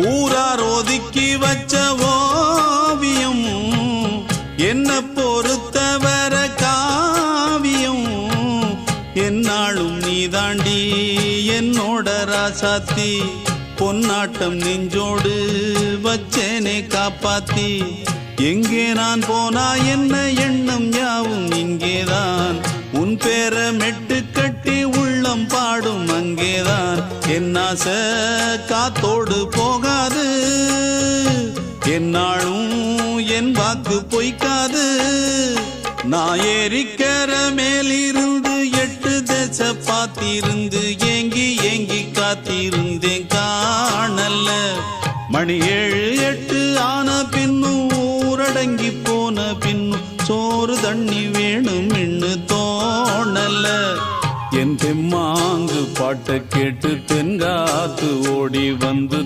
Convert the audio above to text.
ஊரார் ஒதுக்கி வச்ச ஓவியம் என்ன பொறுத்தவர காவியம் என்னாலும் நீதாண்டி என்னோட ராசாத்தி பொன்னாட்டம் நெஞ்சோடு வச்சேனே காப்பாத்தி எங்கே நான் போனா என்ன எண்ணம் யாவும் இங்கேதான் உன் பேர மெட்டு கட்டி உள்ளம் பாடும் அங்கேதான் என் ஆசை காத்தோடு போகாது என்னாலும் என் வாக்கு பொய்க்காது நான் ஏறிக்கிற மேலிருந்து 8 தேச பார்த்திருந்து ஏங்கி ஏங்கி காத்திருந்தேன் காணல மணி 7 8 ஆன பின்னும் ஊரடங்கி போன பின்னும் சோறு தண்ணி வேணும் என்று தோணல என் தெம்மாங்கு பாட்டை கேட்டு தென்காத்து ஓடி வந்து